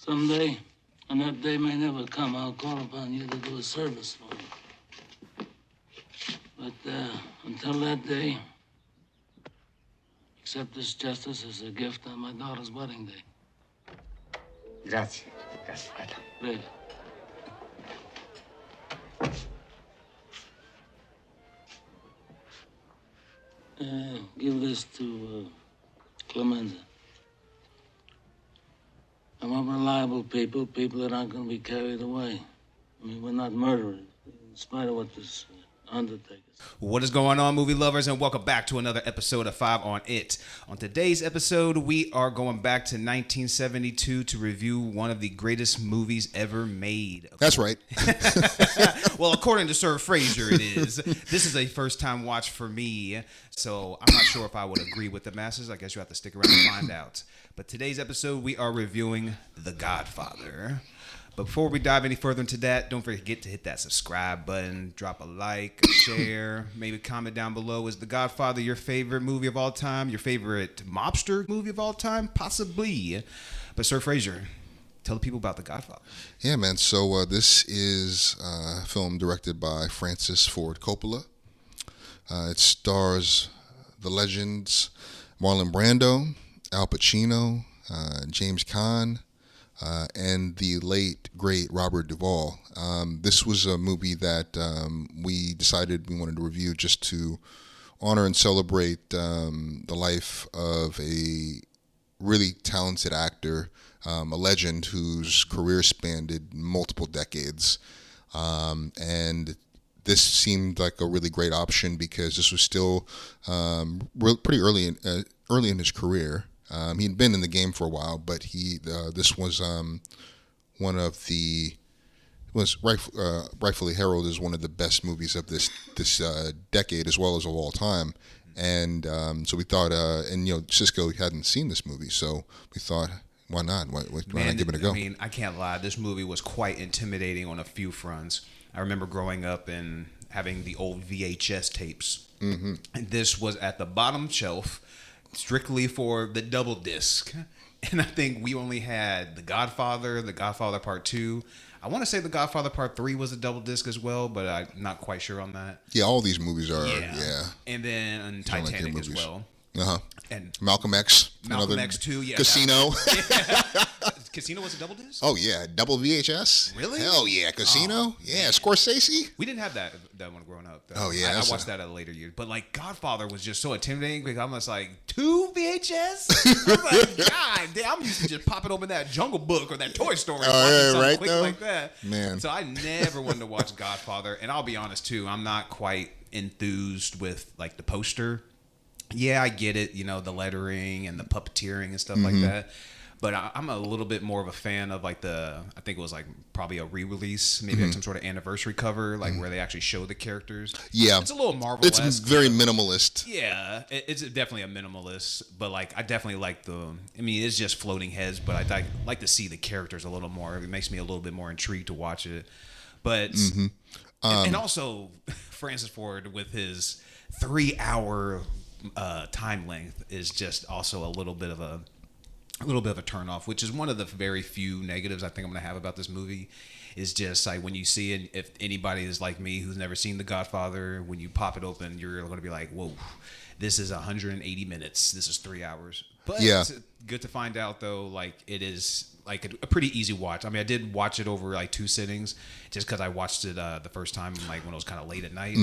Someday, and that day may never come, I'll call upon you to do a service for me. But until that day, accept this justice as a gift on my daughter's wedding day. Grazie. Grazie. Prego. Give this to Clemenza. I want reliable people that aren't going to be carried away. I mean, we're not murderers, in spite of what this undertaker. What is going on, movie lovers, and welcome back to another episode of 5 on It. On today's episode, we are going back to 1972 to review one of the greatest movies ever made. That's right. Well, according to Sir Fraser, it is. This is a first-time watch for me, so I'm not sure if I would agree with the masses. I guess you have to stick around and find out. But today's episode, we are reviewing The Godfather. But before we dive any further into that, don't forget to hit that subscribe button, drop a like, a share, maybe comment down below. Is The Godfather your favorite movie of all time? Your favorite mobster movie of all time? Possibly. But Sir Fraser, tell the people about The Godfather. Yeah, man. So this is a film directed by Francis Ford Coppola. It stars the legends Marlon Brando, Al Pacino, James Caan, and the late, great Robert Duvall. This was a movie that we decided we wanted to review just to honor and celebrate the life of a really talented actor, a legend whose career spanned multiple decades. And this seemed like a really great option because this was still pretty early in his career. He'd been in the game for a while, but this was one of the rightfully heralded as one of the best movies of this decade as well as of all time. And so we thought, Cisco hadn't seen this movie, so we thought, why not? Why not give it a go? I mean, I can't lie. This movie was quite intimidating on a few fronts. I remember growing up and having the old VHS tapes, and this was at the bottom shelf, strictly for the double disc. And I think we only had The Godfather, The Godfather Part 2. I want to say The Godfather Part 3 was a double disc as well, but I'm not quite sure on that. Yeah, all these movies are, yeah. And then Titanic as well. Uh-huh. And Malcolm X. Malcolm X 2, yeah. Casino. Casino was a double disc? Oh, yeah. Double VHS. Really? Hell yeah. Casino. Yeah. Scorsese. We didn't have that one growing up, though. Oh, yeah. I watched that at a later year. But, like, Godfather was just so intimidating because I'm just like, 2 VHS? I'm like, God damn, I'm used to just popping open that Jungle Book or that Toy Story. Right, quick though? like that. Man. So I never wanted to watch Godfather. And I'll be honest, too, I'm not quite enthused with, like, the poster. Yeah, I get it, the lettering and the puppeteering and stuff like that. But I'm a little bit more of a fan of like I think it was like probably a re-release, maybe like some sort of anniversary cover, like where they actually show the characters. Yeah. It's a little Marvel-esque. It's very minimalist. Yeah, it's definitely a minimalist, but like I definitely like it's just floating heads, but I like to see the characters a little more. It makes me a little bit more intrigued to watch it. But, and also Francis Ford with his 3-hour time length is just also a little bit of a turnoff, which is one of the very few negatives I think I'm going to have about this movie. Is just like when you see it, if anybody is like me who's never seen The Godfather, when you pop it open, you're going to be like, whoa, this is 180 minutes. This is 3 hours. But it's good to find out, though, like it is like a pretty easy watch. I mean, I did watch it over like 2 sittings just because I watched it the first time like when it was kind of late at night.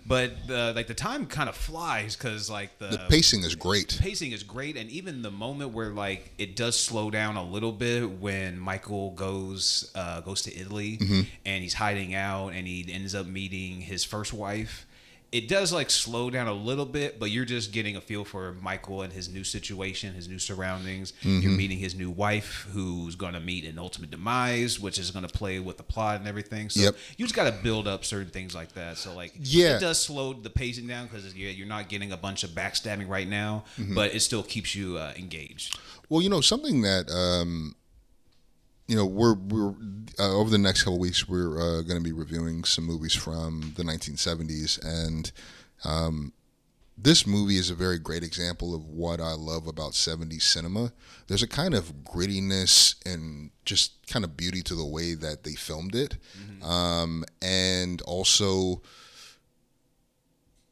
But the time kind of flies because like the pacing is great. Pacing is great, and even the moment where like it does slow down a little bit when Michael goes to Italy and he's hiding out and he ends up meeting his first wife. It does like slow down a little bit, but you're just getting a feel for Michael and his new situation, his new surroundings. You're meeting his new wife, who's going to meet an ultimate demise, which is going to play with the plot and everything. So you just got to build up certain things like that. So like, it does slow the pacing down because you're not getting a bunch of backstabbing right now, but it still keeps you engaged. Well, something that we're over the next couple of weeks, we're going to be reviewing some movies from the 1970s, and This movie is a very great example of what I love about 70s cinema. There's a kind of grittiness and just kind of beauty to the way that they filmed it. And also,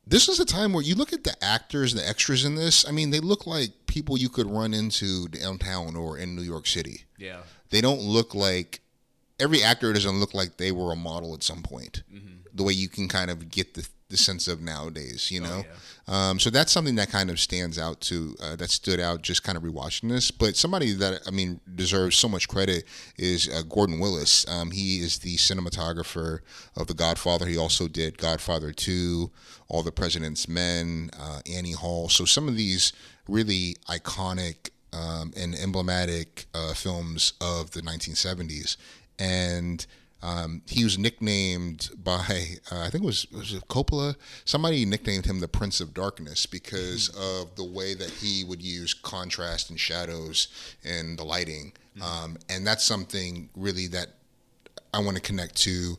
this is a time where you look at the actors and the extras in this. I mean, they look like people you could run into downtown or in New York City. Yeah. They don't look like, every actor doesn't look like they were a model at some point. The way you can kind of get the sense of nowadays, you know? So that's something that kind of stands out that stood out just kind of rewatching this. But somebody that, I mean, deserves so much credit is Gordon Willis. He is the cinematographer of The Godfather. He also did Godfather 2, All the President's Men, Annie Hall. So some of these really iconic and emblematic films of the 1970s. And he was nicknamed by, I think it was it Coppola? Somebody nicknamed him the Prince of Darkness because of the way that he would use contrast and shadows and the lighting. And that's something really that I want to connect to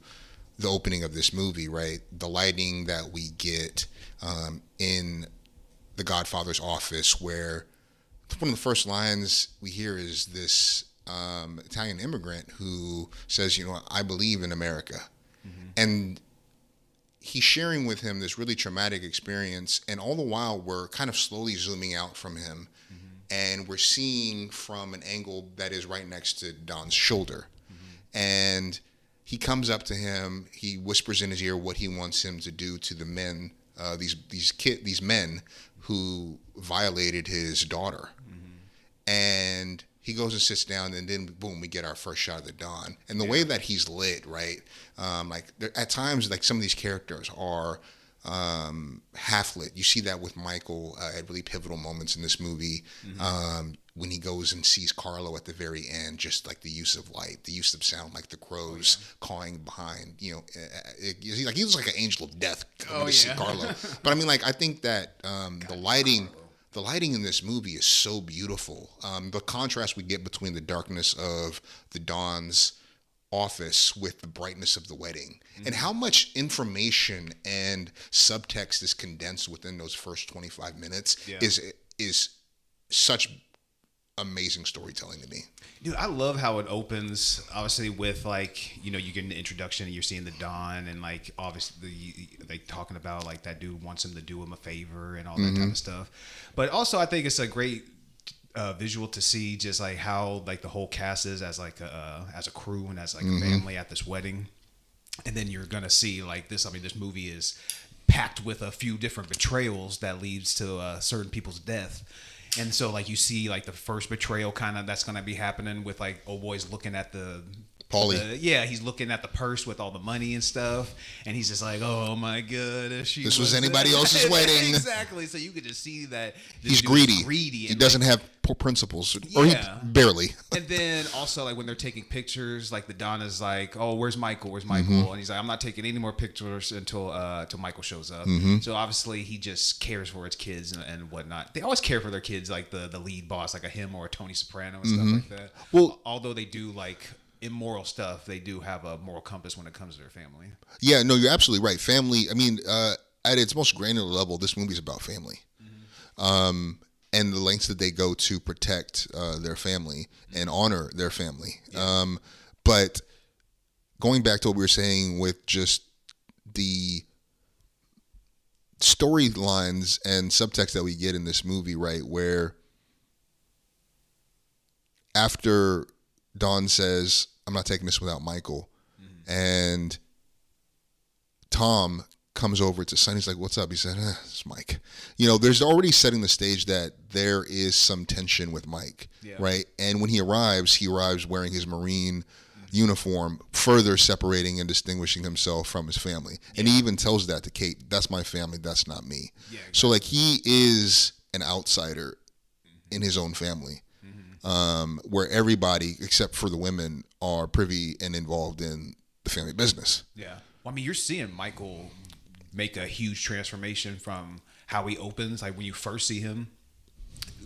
the opening of this movie, right? The lighting that we get in the Godfather's office, where one of the first lines we hear is this Italian immigrant who says, you know, I believe in America. And he's sharing with him this really traumatic experience. And all the while, we're kind of slowly zooming out from him. And we're seeing from an angle that is right next to Don's shoulder. And he comes up to him. He whispers in his ear what he wants him to do to the men, these men who violated his daughter. And he goes and sits down, and then boom, we get our first shot of the Don. And the way that he's lit, right? At times, like some of these characters are half lit. You see that with Michael at really pivotal moments in this movie. When he goes and sees Carlo at the very end, just like the use of light, the use of sound, like the crows cawing behind. You know, he looks like an angel of death coming to see Carlo. But I mean, like I think that the lighting. The lighting in this movie is so beautiful. The contrast we get between the darkness of the Don's office with the brightness of the wedding, and how much information and subtext is condensed within those first 25 minutes is such amazing storytelling to me. Dude, I love how it opens, obviously, with, like, you know, you get an introduction and you're seeing the Don, and, like, obviously, like, talking about, like, that dude wants him to do him a favor and all that kind of stuff. But also, I think it's a great visual to see just, like, how, like, the whole cast is as, like, as a crew and as, like, a family at this wedding. And then you're going to see, like, this movie is packed with a few different betrayals that leads to certain people's death. And so, like, you see, like, the first betrayal kind of that's going to be happening with, like, old boy's looking at Paulie. He's looking at the purse with all the money and stuff. And he's just like, oh, my God. This was anybody else's wedding. Exactly. So you could just see that he's greedy. He doesn't have principles. Or he barely. And then also, like, when they're taking pictures, like, the Don is like, oh, where's Michael? And he's like, I'm not taking any more pictures until Michael shows up. So obviously he just cares for his kids and whatnot. They always care for their kids, like the lead boss, like a him or a Tony Soprano and stuff like that. Well, although they do, like, immoral stuff, they do have a moral compass when it comes to their family. Yeah, no, you're absolutely right. Family, I mean, at its most granular level, this movie's about family. And the lengths that they go to protect their family and honor their family. But going back to what we were saying with just the storylines and subtext that we get in this movie, right, where after Don says, I'm not taking this without Michael, and Tom comes over to Sonny. He's like, what's up? He said, it's Mike. You know, there's already setting the stage that there is some tension with Mike, right? And when he arrives wearing his Marine uniform, further separating and distinguishing himself from his family. And he even tells that to Kate, that's my family, that's not me. Exactly. So, like, he is an outsider in his own family, where everybody, except for the women, are privy and involved in the family business. Yeah. Well, I mean, you're seeing Michael make a huge transformation from how he opens, like when you first see him,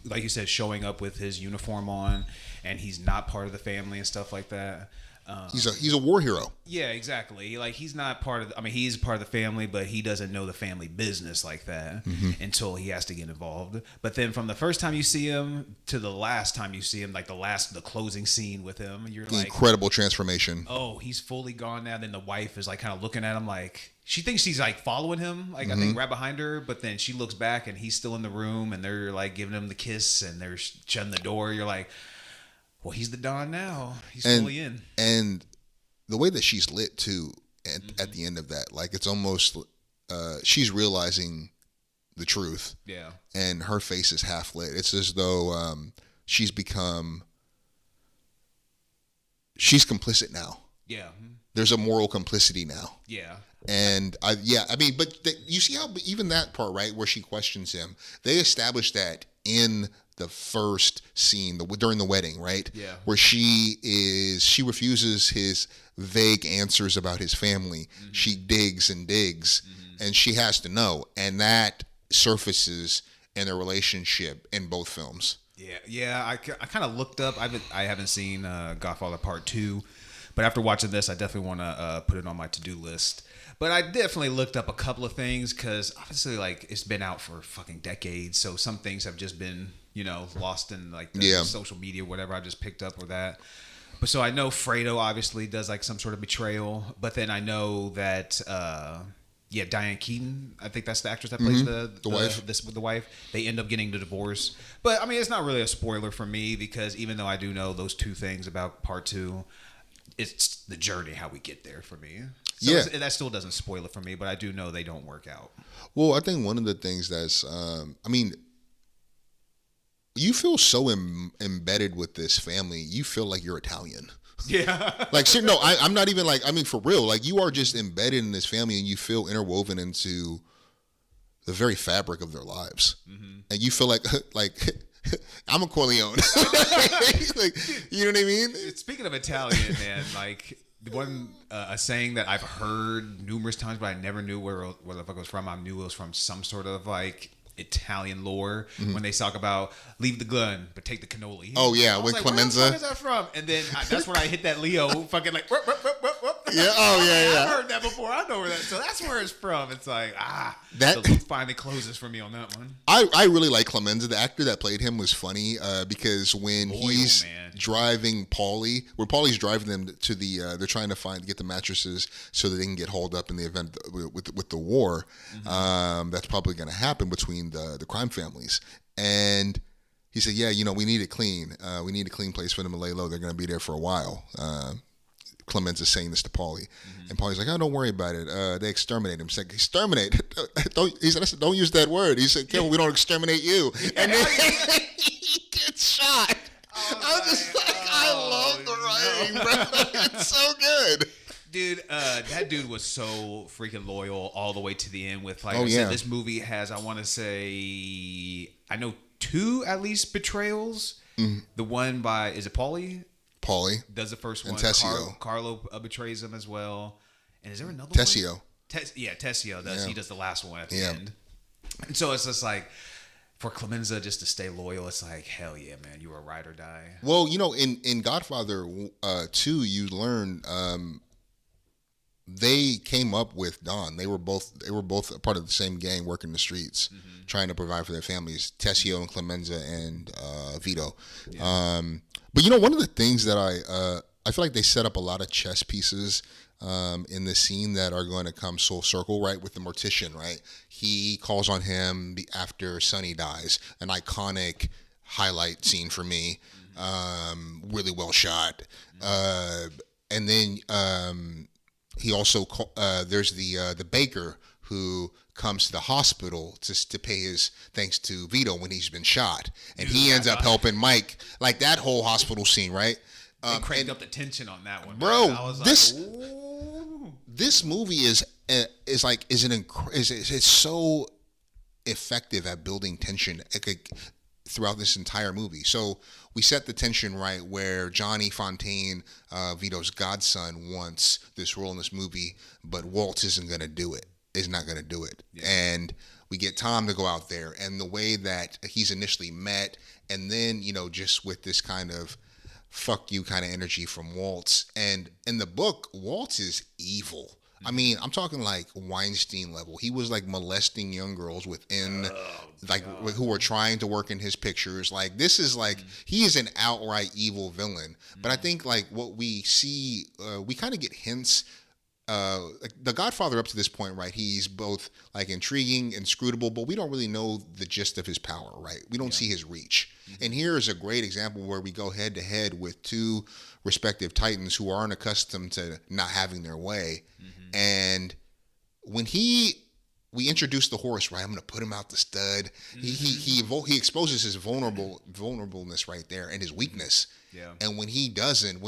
like you said, showing up with his uniform on, and he's not part of the family and stuff like that. He's a war hero. Yeah, exactly. Like he's not part of. He's part of the family, but he doesn't know the family business like that until he has to get involved. But then from the first time you see him to the last time you see him, like the closing scene with him, you're like, Incredible transformation. oh, he's fully gone now. Then the wife is like kind of looking at him like she thinks she's like following him, like I think right behind her. But then she looks back and he's still in the room, and they're like giving him the kiss, and they're shutting the door. You're like, well, he's the Don now. He's fully in. And the way that she's lit too, at the end of that, like it's almost she's realizing the truth. Yeah. And her face is half lit. It's as though she's complicit now. Yeah. There's a moral complicity now. Yeah. And you see how even that part, right, where she questions him, they established that in the first scene during the wedding, right? Yeah. Where she refuses his vague answers about his family. She digs and digs, and she has to know, and that surfaces in a relationship in both films. Yeah. I kind of looked up. I haven't seen Godfather Part 2, but after watching this, I definitely want to put it on my to-do list. But I definitely looked up a couple of things because obviously, like, it's been out for fucking decades, so some things have just been, lost in like the social media, whatever. I just picked up with that. But so I know Fredo obviously does like some sort of betrayal, but then I know that Diane Keaton, I think that's the actress that plays the wife. The wife. They end up getting the divorce. But it's not really a spoiler for me because even though I do know those two things about Part 2, it's the journey how we get there for me. So that still doesn't spoil it for me, but I do know they don't work out. Well, I think one of the things that's, you feel so embedded with this family. You feel like you're Italian. Yeah. I'm not even for real. Like you are just embedded in this family and you feel interwoven into the very fabric of their lives. And you feel like I'm a Corleone. You know what I mean? Speaking of Italian, man, like the one a saying that I've heard numerous times, but I never knew where the fuck it was from. I knew it was from some sort of like Italian lore when they talk about leave the gun but take the cannoli. Oh yeah, with like, Clemenza. Where the fuck is that from? And then that's where I hit that Leo fucking like. Whoop, whoop, whoop, whoop, whoop. Yeah. Oh yeah. I've heard that before. I know where that. So that's where it's from. It's like that the loop finally closes for me on that one. I really like Clemenza. The actor that played him was funny because when he's driving Paulie, where Paulie's driving them to the, they're trying to get the mattresses so that they can get hauled up in the event with the war. That's probably going to happen between the crime families. And he said, yeah, we need it clean. We need a clean place for them to lay low. They're going to be there for a while. Clemenza's saying this to Paulie. And Paulie's like, oh, don't worry about it. They exterminate him. He's like, exterminate? He said, don't use that word. He said, we don't exterminate you. And then he gets shot. I was just like, I love the writing, bro. It's so good. Dude, that dude was so freaking loyal all the way to the end with, like I said, this movie has, I want to say, I know 2 at least betrayals. The one by, is it Paulie? Paulie does the first one. And Tessio. Carlo betrays him as well. And is there another Tessio. one? Tessio does. Yeah. He does the last one at the end. And so it's just like, for Clemenza just to stay loyal, it's like, hell yeah, man, you were a ride or die. Well, in Godfather 2, you learn they came up with Don. They were both a part of the same gang working the streets, trying to provide for their families. Tessio and Clemenza and Vito. Yeah. But one of the things that I feel like they set up a lot of chess pieces in this scene that are going to come full circle, right? With the mortician, right? He calls on him after Sonny dies, an iconic highlight scene for me. Really well shot. And then he also there's the baker who comes to the hospital to pay his thanks to Vito when he's been shot, and he ends up helping Mike. Like that whole hospital scene, right? They cranked up the tension on that one, bro. I was this movie is so effective at building tension throughout this entire movie. So we set the tension right where Johnny Fontaine, Vito's godson, wants this role in this movie, but Walt isn't going to do it. Is not going to do it. Yeah. And we get Tom to go out there, and the way that he's initially met, and then just with this kind of fuck you kind of energy from Waltz. And in the book, Waltz is evil. I mean, I'm talking like Weinstein level. He was like molesting young girls within, who were trying to work in his pictures. Like, this is like, he is an outright evil villain. But I think like what we see, we kind of get hints. Like the Godfather up to this point, right? He's both like intriguing, inscrutable, but we don't really know the gist of his power, right? We don't see his reach. And here is a great example where we go head to head with two respective titans who aren't accustomed to not having their way. And when we introduce the horse, right? I'm going to put him out the stud. He exposes his vulnerableness right there and his weakness. Yeah. And when he doesn't,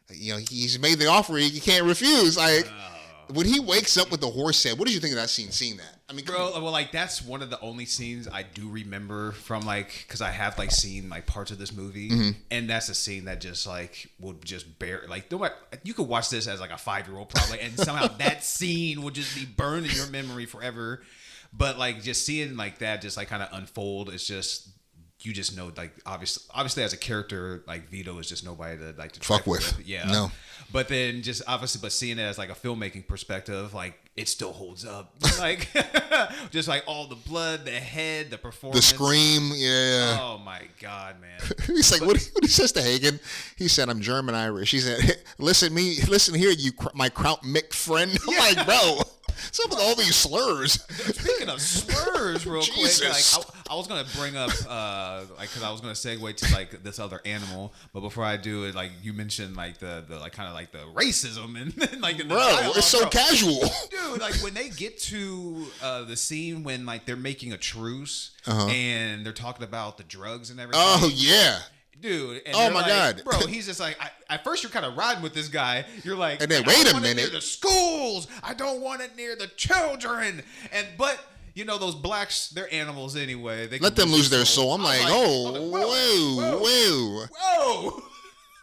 he's made the offer, he can't refuse. Like when he wakes up with the horse head, what did you think of that scene? Seeing that, I mean, bro, well, like that's one of the only scenes I do remember from like, because I have like seen like parts of this movie, and that's a scene that just like would just bear like you could watch this as like a 5-year-old probably, and somehow that scene would just be burned in your memory forever. But like just seeing like that just like kind of unfold, it's just. You just know, like obviously, as a character, like Vito is just nobody to like to fuck with. Yeah, no. But then just obviously, but seeing it as like a filmmaking perspective, like it still holds up. Like just like all the blood, the head, the performance, the scream. Yeah. Oh my god, man. He's like, what he says to Hagen? He said, "I'm German Irish." He said, "Listen here, you my Kraut Mick friend." I'm like, bro. What's up with all these slurs? Speaking of slurs, real quick, like I was gonna bring up, because I was gonna segue to like this other animal, but before I do it, like you mentioned, like the like kind of like the racism and like in the dialogue, it's so casual, dude. Like when they get to the scene when like they're making a truce and they're talking about the drugs and everything. Oh yeah. Dude, and oh my god, bro! He's just like, at first you're kind of riding with this guy. You're like, and then wait a minute, near the schools. I don't want it near the children. But you know those blacks, they're animals anyway. They let them lose their soul. I'm like, whoa. I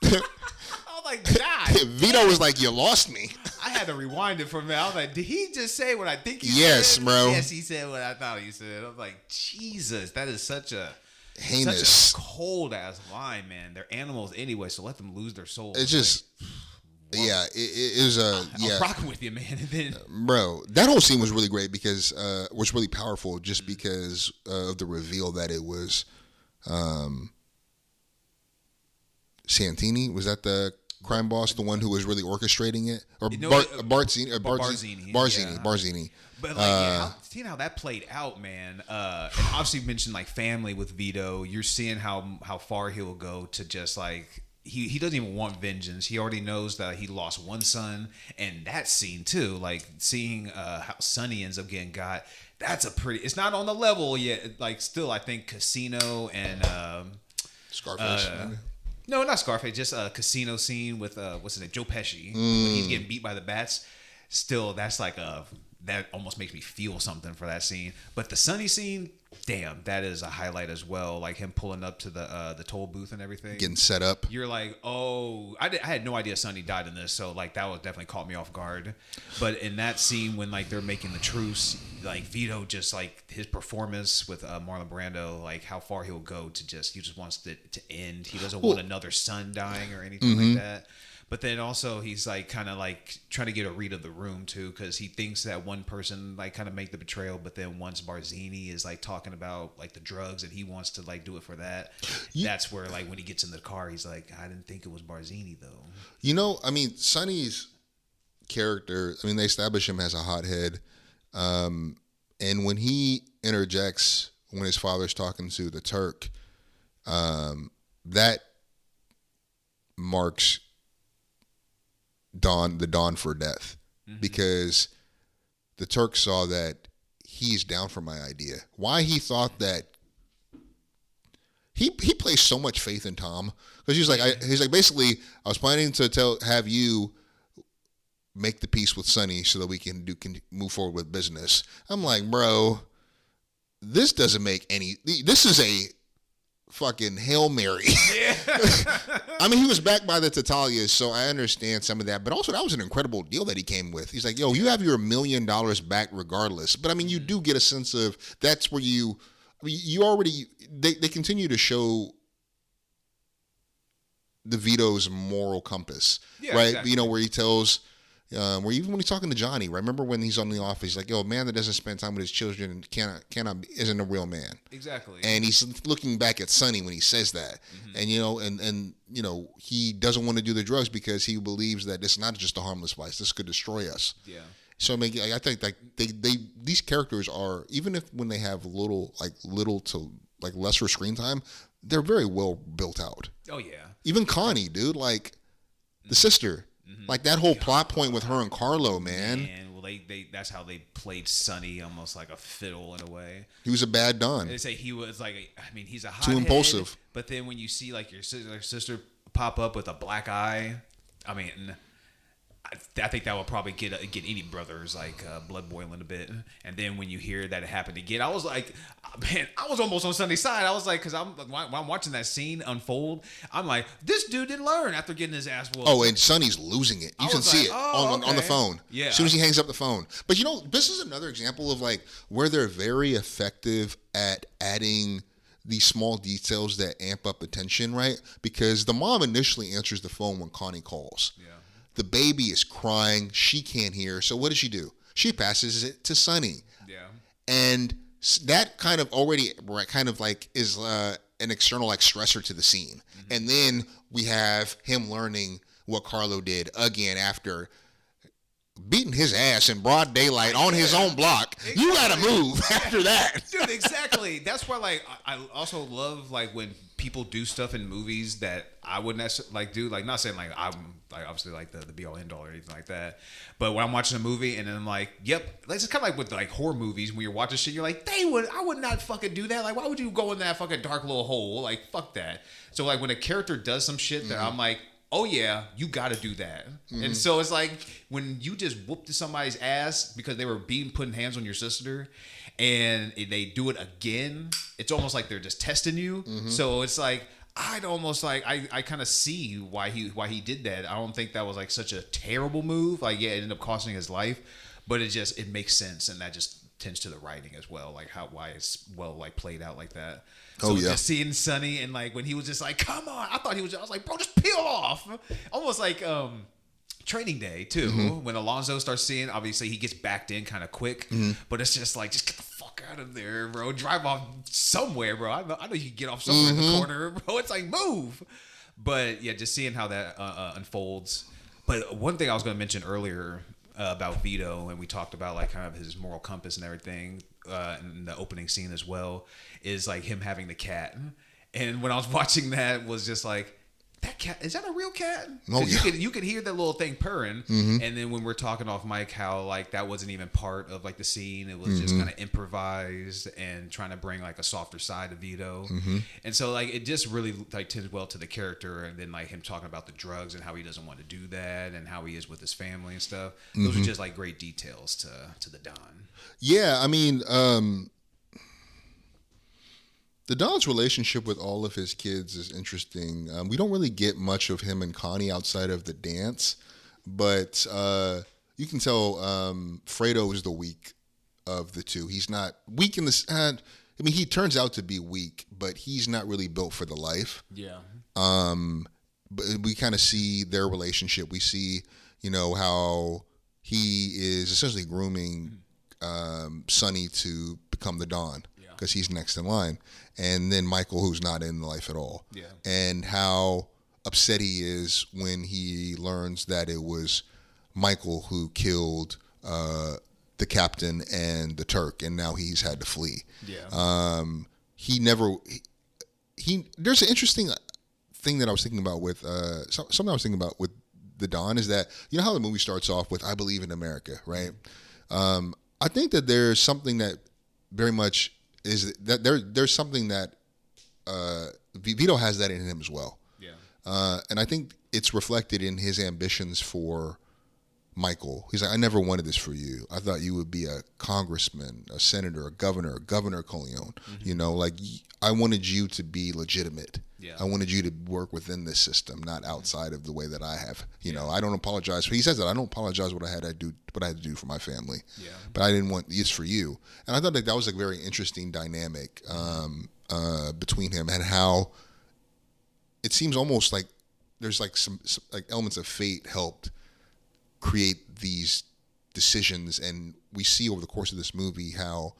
was like, God. Vito was like, you lost me. I had to rewind it for a minute. I was like, did he just say what I think he said? Yes, bro. Yes, he said what I thought he said. I was like, Jesus, that is such a heinous, such a cold ass line, man. They're animals anyway, so let them lose their souls. It's just, yeah, it was I was rocking with you, man. And then, bro, that whole scene was really great because was really powerful, just because of the reveal that it was Santini. Was that the crime boss, the one who was really orchestrating it, or Barzini? Barzini. But like, seeing how that played out, man, and obviously you mentioned like family with Vito. You're seeing how far he'll go to just like he doesn't even want vengeance. He already knows that he lost one son, and that scene too, like seeing how Sonny ends up getting got. That's a pretty. It's not on the level yet. Like still, I think Casino and Scarface. No, not Scarface. Just a casino scene with what's his name, Joe Pesci, when he's getting beat by the bats. Still, that's like that almost makes me feel something for that scene. But the Sonny scene, damn, that is a highlight as well. Like him pulling up to the toll booth and everything, getting set up. You're like, oh, I had no idea Sonny died in this, so like that was definitely caught me off guard. But in that scene when like they're making the truce, like Vito just like his performance with Marlon Brando, like how far he'll go to just he just wants it to end. He doesn't want another son dying or anything like that. But then also he's like kind of like trying to get a read of the room too, because he thinks that one person like kind of make the betrayal, but then once Barzini is like talking about like the drugs and he wants to like do it for that, that's where like when he gets in the car, he's like, I didn't think it was Barzini though. You know, I mean, Sonny's character, I mean, they establish him as a hothead, and when he interjects when his father's talking to the Turk, that marks the dawn for death, because the Turk saw that he's down for my idea. Why he thought that he placed so much faith in Tom, because he's like basically I was planning to have you make the peace with Sonny so that we can move forward with business. I'm like, bro, this doesn't make any. This is a fucking Hail Mary. Yeah. I mean, he was backed by the Tatalias, so I understand some of that. But also, that was an incredible deal that he came with. He's like, yo, you have your $1 million back regardless. But I mean, you do get a sense of that's where you already, they continue to show DeVito's moral compass, Yeah, right? exactly. You know, where he tells, where even when he's talking to Johnny, right? Remember when he's on The Office, he's like, "Yo, a man that doesn't spend time with his children and isn't a real man." Exactly. And he's looking back at Sonny when he says that, and he doesn't want to do the drugs because he believes that it's not just a harmless vice. This could destroy us. Yeah. So I mean, I think like these characters are, even if when they have little to like lesser screen time, they're very well built out. Oh yeah. Even Connie, dude, like the sister, like that whole plot point with her and Carlo, man. And well, they that's how they played Sonny almost like a fiddle in a way. He was a bad Don. They say he was like, I mean, he's a hot Too impulsive. But then when you see like your sister pop up with a black eye, I mean, I think that would probably get any brothers like blood boiling a bit. And then when you hear that it happened again, I was like, man, I was almost on Sonny's side. I was like, because when I'm watching that scene unfold, I'm like, this dude didn't learn after getting his ass whooped. Oh, and Sonny's losing it. You can see it on the phone. Yeah. As soon as he hangs up the phone. But you know, this is another example of like where they're very effective at adding these small details that amp up the tension, right? Because the mom initially answers the phone when Connie calls. Yeah. The baby is crying. She can't hear. So what does she do? She passes it to Sonny. Yeah. And that kind of already kind of like is an external like stressor to the scene. And then we have him learning what Carlo did again after beating his ass in broad daylight on his own block. Exactly. You gotta move after that. Dude, exactly. That's why like I also love like when people do stuff in movies that I wouldn't necessarily like do. Like, not saying like I'm like obviously like the be all end all or anything like that. But when I'm watching a movie and then I'm like, yep, it's kind of like with like horror movies when you're watching shit, you're like, I would not fucking do that. Like, why would you go in that fucking dark little hole? Like, fuck that. So like when a character does some shit that I'm like, oh yeah, you got to do that. And so it's like when you just whooped somebody's ass because they were putting hands on your sister, and they do it again, it's almost like they're just testing you. So it's like I'd almost like I kind of see why he did that. I don't think that was like such a terrible move. Like, yeah, it ended up costing his life, but it makes sense, and that just tends to the writing as well, like why it's well like played out like that. So just seeing Sonny and like when he was just like, come on, I was like, bro, just peel off. Almost like Training Day too. When Alonzo starts seeing, obviously he gets backed in kind of quick, but it's just like, just get the fuck out of there, bro. Drive off somewhere, bro. I know you can get off somewhere in the corner, bro. It's like, move. But yeah, just seeing how that unfolds. But one thing I was going to mention earlier about Vito, and we talked about like kind of his moral compass and everything in the opening scene as well, is like him having the cat. And when I was watching that, was just like, that cat, is that a real cat? Oh, yeah. You could hear that little thing purring. And then when we're talking off mic, how like that wasn't even part of like the scene. It was just kind of improvised and trying to bring like a softer side of Vito. And so like it just really like tends well to the character. And then like him talking about the drugs and how he doesn't want to do that and how he is with his family and stuff. Those are just like great details to the Don. Yeah, I mean, the Don's relationship with all of his kids is interesting. We don't really get much of him and Connie outside of the dance, but you can tell Fredo is the weak of the two. He's not weak in this. I mean, he turns out to be weak, but he's not really built for the life. Yeah. But we kind of see their relationship. We see, how he is essentially grooming Sonny to become the Don. Because he's next in line, and then Michael, who's not in life at all, and how upset he is when he learns that it was Michael who killed the captain and the Turk, and now he's had to flee. There's an interesting thing that I was thinking about with something I was thinking about with the Don is that how the movie starts off with "I believe in America," right? I think that there's something that very much is that there's something that Vito has that in him as well. And I think it's reflected in his ambitions for Michael. He's like, I never wanted this for you. I thought you would be a congressman, a senator, a governor Corleone. Like I wanted you to be legitimate. I wanted you to work within this system, not outside of the way that I have. I don't apologize for. He says that I don't apologize what I had to do for my family. But I didn't want this for you. And I thought that was a very interesting dynamic between him and how it seems almost like there's like some like elements of fate helped create these decisions, and we see over the course of this movie how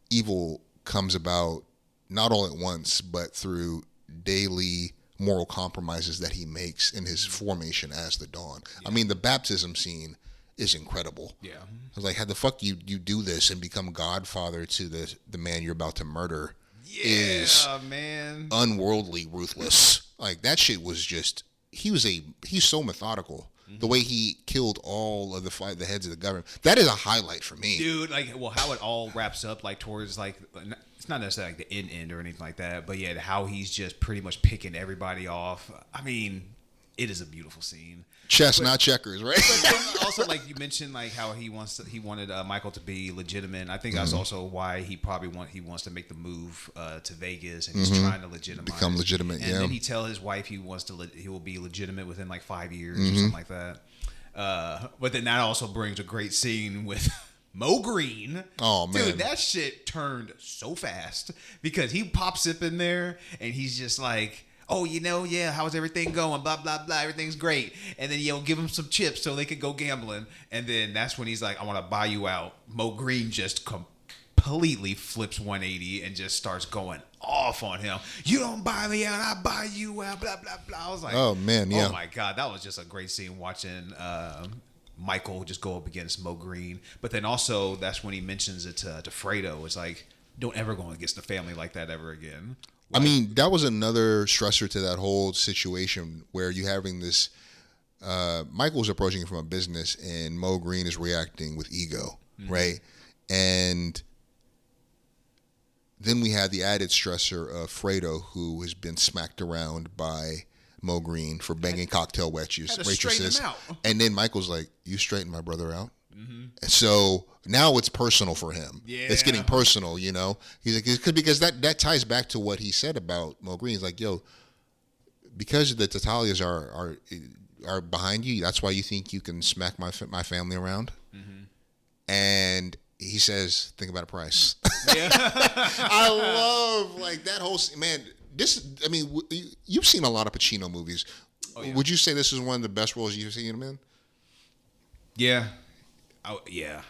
evil comes about not all at once, but through daily moral compromises that he makes in his formation as the Dawn. Yeah. I mean, the baptism scene is incredible. Yeah. I was like, how the fuck you do this and become godfather to the man you're about to murder is man. Unworldly ruthless. Like, that shit was just, he's so methodical. Mm-hmm. The way he killed all of the heads of the government. That is a highlight for me. Dude, like, well, how it all wraps up, like, towards, like, it's not necessarily like the end or anything like that, but yeah, how he's just pretty much picking everybody off. I mean, it is a beautiful scene. Chess, not checkers, right? But then also, like you mentioned, like how he wanted Michael to be legitimate. I think that's also why he wants to make the move to Vegas, and he's trying to become legitimate. And then he tell his wife he will be legitimate within like 5 years or something like that. But then that also brings a great scene with Mo Green. Oh man, dude, that shit turned so fast because he pops up in there and he's just like, oh, how's everything going? Blah, blah, blah. Everything's great. And then, give him some chips so they could go gambling. And then that's when he's like, I want to buy you out. Mo Green just completely flips 180 and just starts going off on him. You don't buy me out, I buy you out, blah, blah, blah. I was like, oh, man, yeah. Oh, my God. That was just a great scene watching Michael just go up against Mo Green. But then also, that's when he mentions it to Fredo. It's like, don't ever go against the family like that ever again. I mean, that was another stressor to that whole situation where you having this. Michael's approaching it from a business, and Mo Green is reacting with ego, right? And then we had the added stressor of Fredo, who has been smacked around by Mo Green for banging cocktail waitresses. And then Michael's like, "You straighten my brother out." And so now it's personal for him. Yeah. It's getting personal, He's like, because that ties back to what he said about Mo Green. He's like, yo, because the Tatalias are behind you, that's why you think you can smack my family around. And he says, think about a price. Yeah. I love like that whole man. You've seen a lot of Pacino movies. Oh, yeah. Would you say this is one of the best roles you've seen him in? Yeah. Oh, yeah.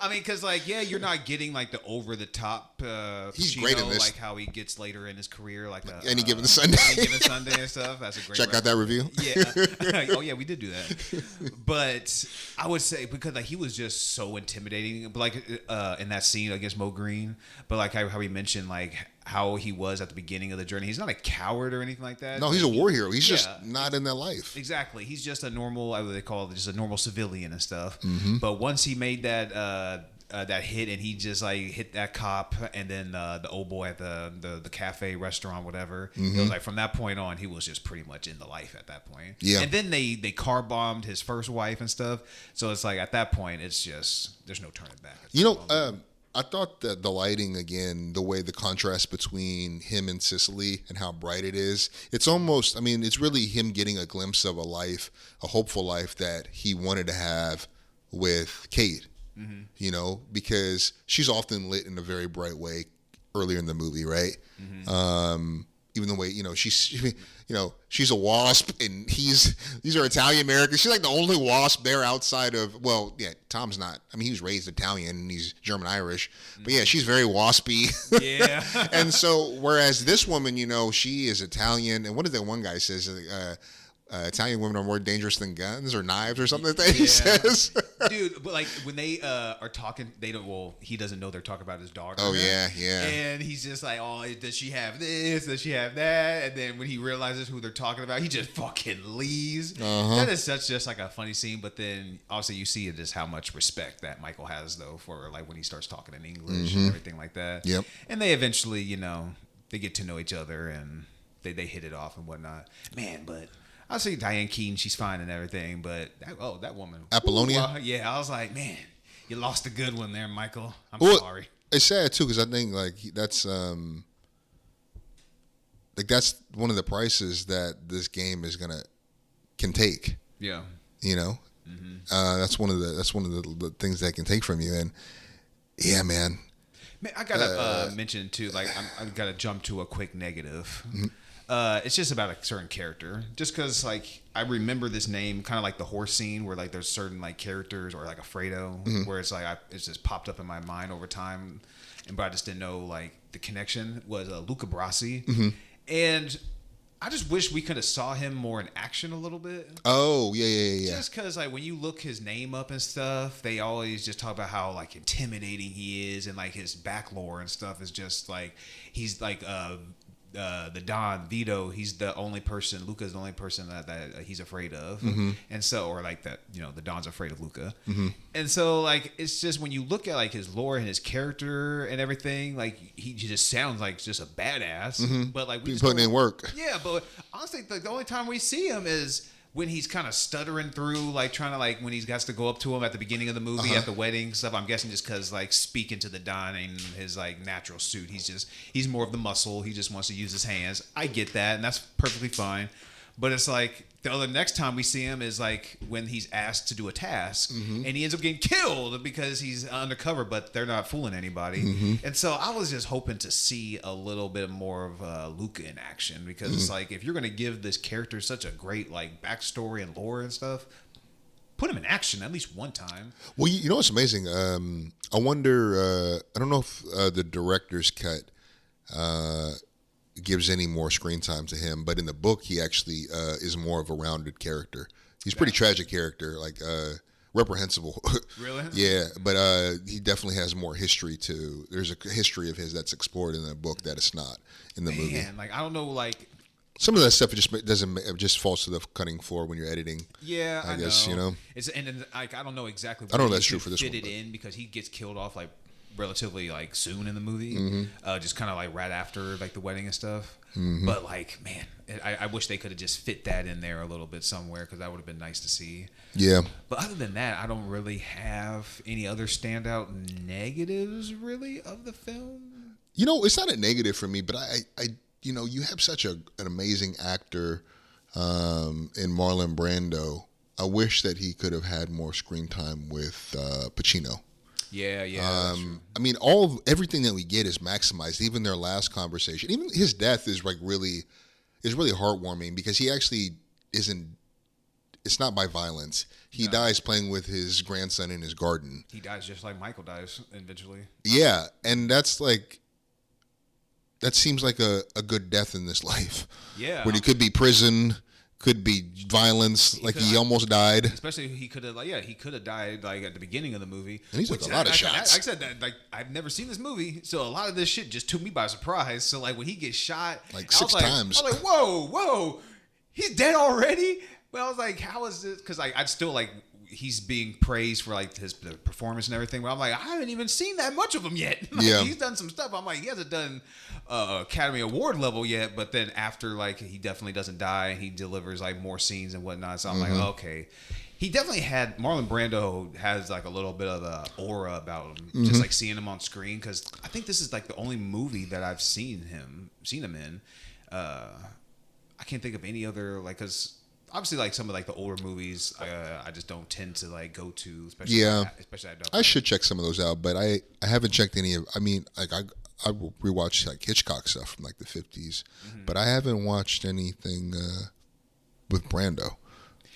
Because you're not getting like the over the top. He's Pacino, great in this. Like how he gets later in his career, like Any Given Sunday. Any Given Sunday and stuff. That's a great. Check out that review. Yeah. Oh yeah, we did do that. But I would say because like he was just so intimidating. But like in that scene against Mo Green, but like how he mentioned like how he was at the beginning of the journey. He's not a coward or anything like that. No, he's a war hero. He's just not in that life. Exactly. He's just a normal, what they call it, just a normal civilian and stuff. But once he made that hit and he just like hit that cop and then the old boy at the cafe, restaurant, whatever, it was like from that point on, he was just pretty much in the life at that point. Yeah. And then they car bombed his first wife and stuff. So it's like at that point, it's just, there's no turning back. I thought that the lighting, again, the way the contrast between him and Sicily and how bright it is, it's almost, it's really him getting a glimpse of a life, a hopeful life that he wanted to have with Kate, because she's often lit in a very bright way earlier in the movie, right? Even the way, she's a wasp and these are Italian Americans. She's like the only wasp there outside of, Tom's not. He was raised Italian and he's German Irish, but yeah, she's very waspy. Yeah. And so, whereas this woman, she is Italian. And what did that one guy says? Italian women are more dangerous than guns or knives or something like that he says. Dude, but like when they are talking, he doesn't know they're talking about his daughter. Oh, yeah. And he's just like, oh, does she have this? Does she have that? And then when he realizes who they're talking about, he just fucking leaves. That is just like a funny scene. But then obviously you see just how much respect that Michael has, though, for like when he starts talking in English and everything like that. Yep. And they eventually, they get to know each other and they hit it off and whatnot. Man, but I see Diane Keaton, she's fine and everything, but that woman, Apollonia. I was like, man, you lost a good one there, Michael. I'm sorry. It's sad too because I think that's one of the prices that this game can take. Yeah. That's one of the things that can take from you, and yeah, man. I gotta mention too. Like, I gotta jump to a quick negative. It's just about a certain character. Just because, like, I remember this name, kind of like the horse scene, where like there's certain like characters, or like Alfredo, where it's like it's just popped up in my mind over time, but I just didn't know like the connection was Luca Brasi, and I just wish we could have saw him more in action a little bit. Oh, yeah. Just because, like, when you look his name up and stuff, they always just talk about how, like, intimidating he is, and, like, his back lore and stuff is just, like, he's, like, the Don, Vito, he's the only person, Luca's the only person that he's afraid of. And so, or, like, that, you know, the Don's afraid of Luca. And so, like, it's just, when you look at, like, his lore and his character and everything, like, he just sounds like just a badass. But, like, we He's just putting in work. Yeah, but honestly, the only time we see him is when he's kind of stuttering through, like, trying to, like, when he has to go up to him at the beginning of the movie at the wedding stuff. I'm guessing just because, like, speaking to the Don in his, like, natural suit, he's more of the muscle. He just wants to use his hands. I get that, and that's perfectly fine. But it's like the next time we see him is like when he's asked to do a task, and he ends up getting killed because he's undercover, but they're not fooling anybody. And so I was just hoping to see a little bit more of Luca in action, because it's like, if you're going to give this character such a great like backstory and lore and stuff, put him in action at least one time. Well, you know what's amazing? I wonder. I don't know if the director's cut gives any more screen time to him, but in the book he actually is more of a rounded character. He's a pretty tragic character, like reprehensible. Really? Yeah, but he definitely has more history too. There's a history of his that's explored in the book that it's not in the movie. Like, I don't know, like, some of that stuff it just falls to the cutting floor when you're editing. Yeah, I guess know. You know. It's and like, I don't know exactly. I don't know where that's you true for this fit one, it but- in, because he gets killed off like relatively like soon in the movie, just kind of like right after like the wedding and stuff. But like, man, I wish they could have just fit that in there a little bit somewhere, because that would have been nice to see. Yeah. But other than that, I don't really have any other standout negatives really of the film. You know, it's not a negative for me, but I you know, you have such an amazing actor in Marlon Brando. I wish that he could have had more screen time with Pacino. Yeah. That's true. I mean, everything that we get is maximized. Even their last conversation, even his death is like really heartwarming, because he actually isn't. It's not by violence. He dies playing with his grandson in his garden. He dies just like Michael dies eventually. Yeah, and that's like. That seems like a good death in this life. Yeah. When it could be prison, could be violence, like he almost died. Especially he could have died like at the beginning of the movie. And he's like a lot of shots. I said that, like, I've never seen this movie, so a lot of this shit just took me by surprise. So like when he gets shot like 6 times. I was like, whoa, he's dead already? But I was like, how is this? Because I'd still like, he's being praised for like his performance and everything, but I'm like, I haven't even seen that much of him yet. Like, yeah, he's done some stuff. I'm like, he hasn't done Academy Award level yet, but then after, like, he definitely doesn't die, and he delivers like more scenes and whatnot. So I'm like, okay, he definitely had, Marlon Brando has like a little bit of a aura about him, just like seeing him on screen, because I think this is like the only movie that I've seen him in. I can't think of any other, like, because obviously, like, some of like the older movies, I just don't tend to like go to, especially especially I should check some of those out, but I haven't checked any of. I mean, like I rewatched like Hitchcock stuff from like the 50s, but I haven't watched anything with Brando.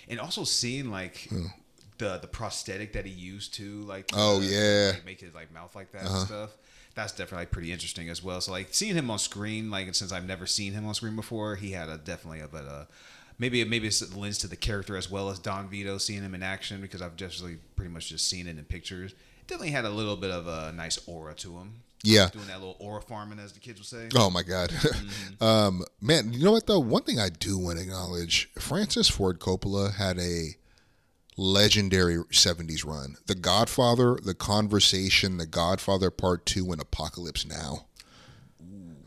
And also seeing like the prosthetic that he used to like like, make his like mouth like that and stuff. That's definitely like pretty interesting as well. So like seeing him on screen, like, since I've never seen him on screen before, he had definitely a maybe it's a lens to the character as well as Don Vito, seeing him in action, because I've just really pretty much just seen it in pictures. Definitely had a little bit of a nice aura to him. Yeah. Doing that little aura farming, as the kids would say. Oh, my God. Man, you know what, though? One thing I do want to acknowledge, Francis Ford Coppola had a legendary 70s run. The Godfather, The Conversation, The Godfather Part 2, and Apocalypse Now.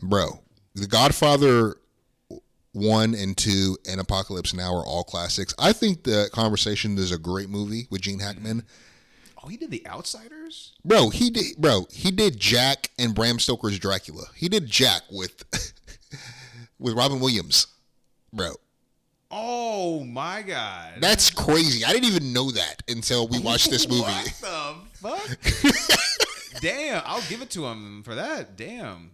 Bro, The Godfather 1 and 2 and Apocalypse Now are all classics. I think The Conversation is a great movie with Gene Hackman. Oh, he did The Outsiders? Bro, he did Jack and Bram Stoker's Dracula. He did Jack with with Robin Williams. Bro. Oh my God. That's crazy. I didn't even know that until we watched this movie. What the fuck? Damn, I'll give it to him for that. Damn.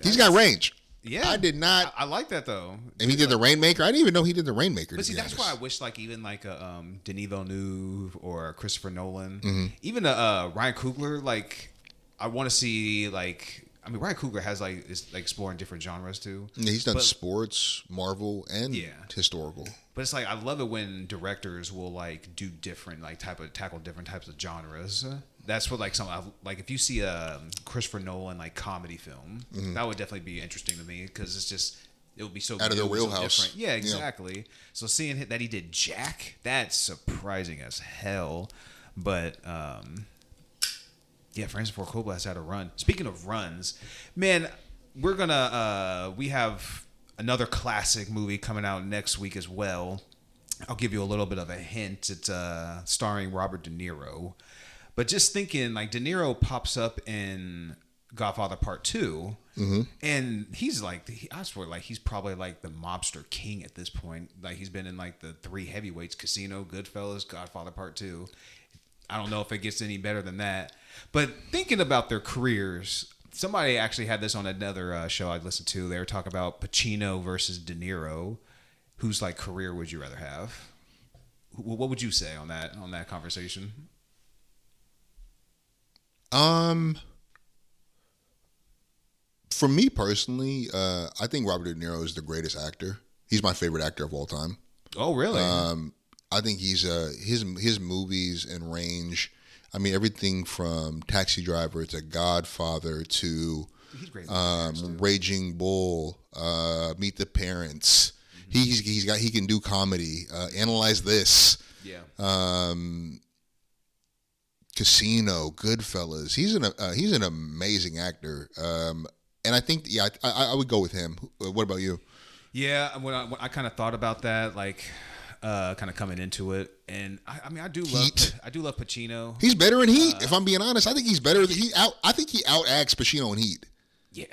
He's got range. Yeah, I did not. I like that though. And he did the Rainmaker. I didn't even know he did the Rainmaker. But see, that's why I wish like even like a Denis Villeneuve or Christopher Nolan, even Ryan Coogler. Like, I want to see like. I mean, Ryan Coogler has is like exploring different genres too. Yeah, he's done sports, Marvel, and historical. But it's like I love it when directors will like do different like tackle different types of genres. That's what like if you see a Christopher Nolan like comedy film, that would definitely be interesting to me because it's just it would be so out of their wheelhouse. So yeah, exactly. Yeah. So seeing that he did Jack, that's surprising as hell. But yeah, Francis Ford Coppola has had a run. Speaking of runs, man, we have another classic movie coming out next week as well. I'll give you a little bit of a hint. It's starring Robert De Niro. But just thinking, like, De Niro pops up in Godfather Part 2, and he's like, I swear, like, he's probably like the mobster king at this point. Like, he's been in like the 3 heavyweights: Casino, Goodfellas, Godfather Part 2. I don't know if it gets any better than that. But thinking about their careers, somebody actually had this on another show I listened to. They were talking about Pacino versus De Niro. Whose like career would you rather have? What would you say on that conversation? For me personally, I think Robert De Niro is the greatest actor. He's my favorite actor of all time. Oh, really? I think he's his movies and range. I mean, everything from Taxi Driver to Godfather to Raging Bull, Meet the Parents. He can do comedy. Analyze This. Yeah. Casino, Goodfellas. He's an amazing actor. And I think I would go with him. What about you? Yeah, when I kind of thought about that, like. Kind of coming into it, and I mean, I do love Pacino. He's better in Heat. If I'm being honest, I think he's better. I think he outacts Pacino in Heat. Yeah.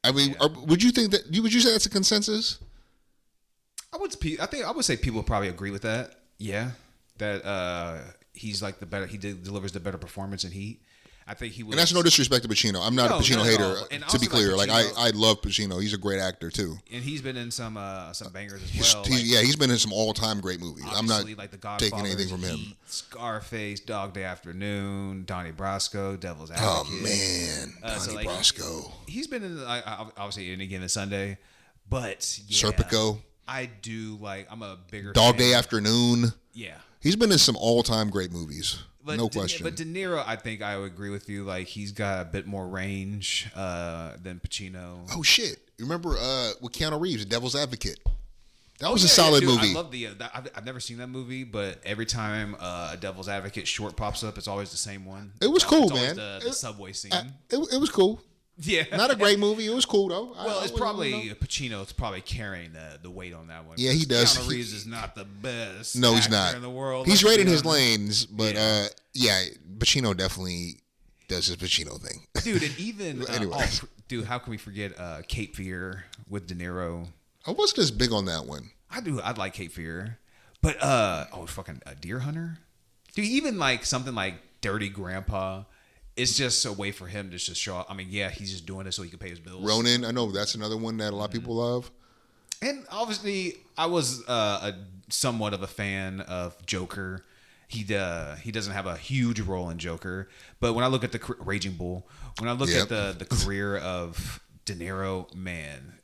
I mean, would you think that? Would you say that's a consensus? I would say people probably agree with that. Yeah, that he's like the better. He delivers the better performance in Heat. I think he was. And that's no disrespect to Pacino. I'm not a Pacino hater. To be clear, like I love Pacino. He's a great actor too. And he's been in some bangers as well. He's been in some all-time great movies. I'm not like the Godfather, taking anything from him. Scarface, Dog Day Afternoon, Donnie Brasco, Devil's Advocate. Oh man, Donnie Brasco. He's been in obviously Any Given Sunday, but yeah, Serpico. I do like. I'm a bigger Dog fan. Day Afternoon. Yeah, he's been in some all-time great movies. But no question. But De Niro, I think I would agree with you. Like, he's got a bit more range than Pacino. Oh, shit. Remember with Keanu Reeves, Devil's Advocate? That was a solid movie. I love I've never seen that movie, but every time a Devil's Advocate short pops up, it's always the same one. It was cool, man. The subway scene. It was cool. Yeah. Not a great movie. It was cool, though. Well, it's probably Pacino. It's probably carrying the weight on that one. Yeah, he does. Keanu Reeves is not the best no, he's not. in the world. He's right in his lanes, but Pacino definitely does his Pacino thing. Dude, and even... anyway. Dude, how can we forget Cape Fear with De Niro? I wasn't as big on that one. I'd like Cape Fear. But, fucking Deer Hunter? Dude, even like something like Dirty Grandpa... It's just a way for him to just show up. I mean, yeah, he's just doing it so he can pay his bills. Ronin, I know that's another one that a lot of people love. And obviously, I was somewhat of a fan of Joker. He doesn't have a huge role in Joker, but when I look at the Raging Bull, when I look at the career of De Niro, man,